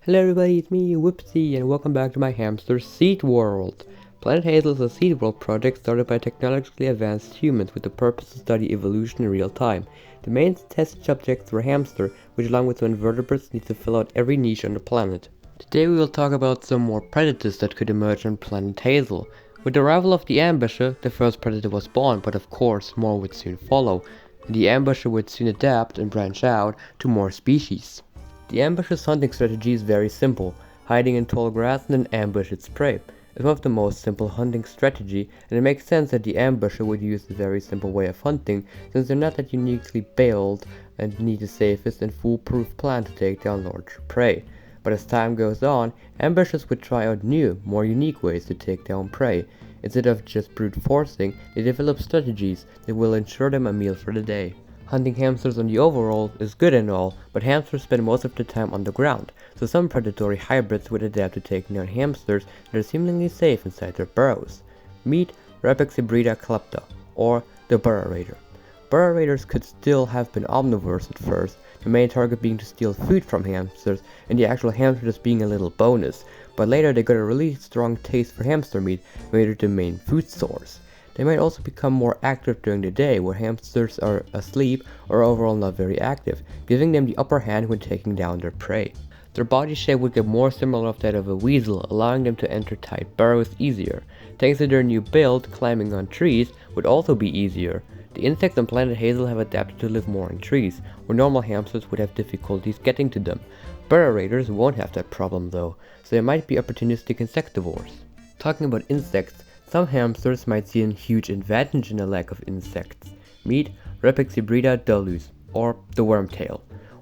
Hello everybody, it's me, Whoopsie, and welcome back to my hamster Seedworld. Planet Hazel is a Seedworld project started by technologically advanced humans with the purpose to study evolution in real time. The main test subjects were hamster, which along with some invertebrates needs to fill out every niche on the planet. Today we will talk about some more predators that could emerge on Planet Hazel. With the arrival of the ambusher, the first predator was born, but of course more would soon follow. The ambusher would soon adapt and branch out to more species. The ambusher's hunting strategy is very simple, hiding in tall grass and then ambush its prey. It's one of the most simple hunting strategy, and it makes sense that the ambusher would use a very simple way of hunting, since they're not that uniquely built and need the safest and foolproof plan to take down larger prey. But as time goes on, ambushers would try out new, more unique ways to take down prey. Instead of just brute forcing, they develop strategies that will ensure them a meal for the day. Hunting hamsters on the overall is good and all, but hamsters spend most of their time on the ground, so some predatory hybrids would adapt to taking down hamsters that are seemingly safe inside their burrows. Meet Repex hybrida calypta, or the burrow raider. Burrow raiders could still have been omnivores at first, the main target being to steal food from hamsters, and the actual hamster just being a little bonus, but later they got a really strong taste for hamster meat, made it the main food source. They might also become more active during the day, where hamsters are asleep or overall not very active, giving them the upper hand when taking down their prey. Their body shape would get more similar to that of a weasel, allowing them to enter tight burrows easier. Thanks to their new build, climbing on trees would also be easier. The insects on Planet Hazel have adapted to live more in trees, where normal hamsters would have difficulties getting to them. Burrow raiders won't have that problem though, so they might be opportunistic insectivores. Talking about insects, some hamsters might see a huge advantage in the lack of insects. Meet Repex hybrida dullus, or the wormtail.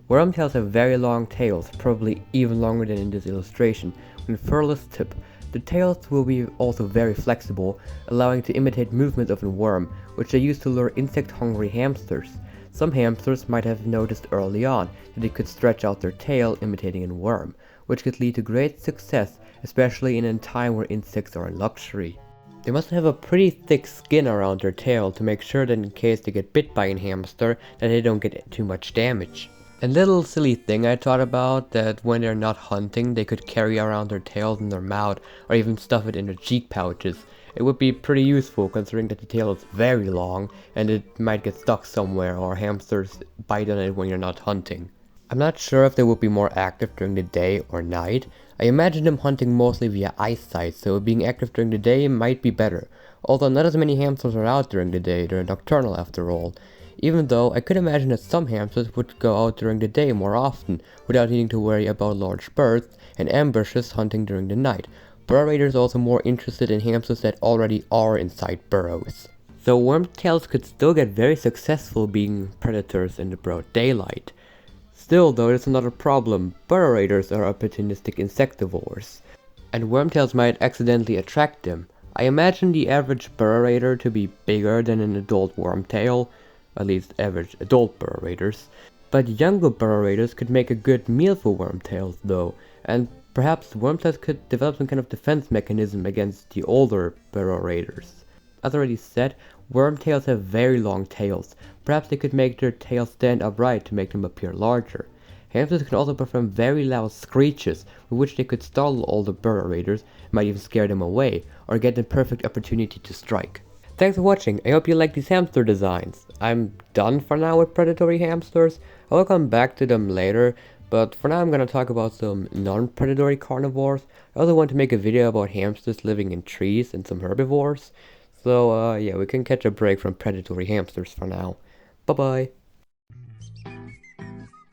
Wormtails have very long tails, probably even longer than in this illustration, with a furless tip. The tails will be also very flexible, allowing to imitate movements of a worm, which they use to lure insect-hungry hamsters. Some hamsters might have noticed early on that they could stretch out their tail imitating a worm, which could lead to great success, especially in a time where insects are a luxury. They must have a pretty thick skin around their tail to make sure that in case they get bit by a hamster that they don't get too much damage. A little silly thing I thought about, that when they're not hunting they could carry around their tails in their mouth or even stuff it in their cheek pouches. It would be pretty useful considering that the tail is very long and it might get stuck somewhere or hamsters bite on it when you're not hunting. I'm not sure if they would be more active during the day or night. I imagine them hunting mostly via eyesight, so being active during the day might be better. Although not as many hamsters are out during the day, they're nocturnal after all. Even though I could imagine that some hamsters would go out during the day more often, without needing to worry about large birds and ambushes hunting during the night. Burrow raiders are also more interested in hamsters that already are inside burrows. So wormtails could still get very successful being predators in the broad daylight. Still though, there's another problem. Burrow raiders are opportunistic insectivores, and wormtails might accidentally attract them. I imagine the average burrow raider to be bigger than an adult wormtail, at least average adult burrow raiders. But younger burrow raiders could make a good meal for wormtails though, and perhaps wormtails could develop some kind of defense mechanism against the older burrow raiders. As already said, wormtails have very long tails. Perhaps they could make their tails stand upright to make them appear larger. Hamsters can also perform very loud screeches, with which they could startle all the burrow raiders, might even scare them away, or get the perfect opportunity to strike. Thanks for watching, I hope you like these hamster designs. I'm done for now with predatory hamsters. I will come back to them later, but for now I'm gonna talk about some non-predatory carnivores. I also want to make a video about hamsters living in trees and some herbivores. So yeah, we can catch a break from predatory hamsters for now. Bye-bye.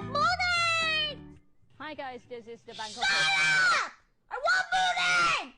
Morning! Hi guys, this is the Bangkok. Shut up! I want morning!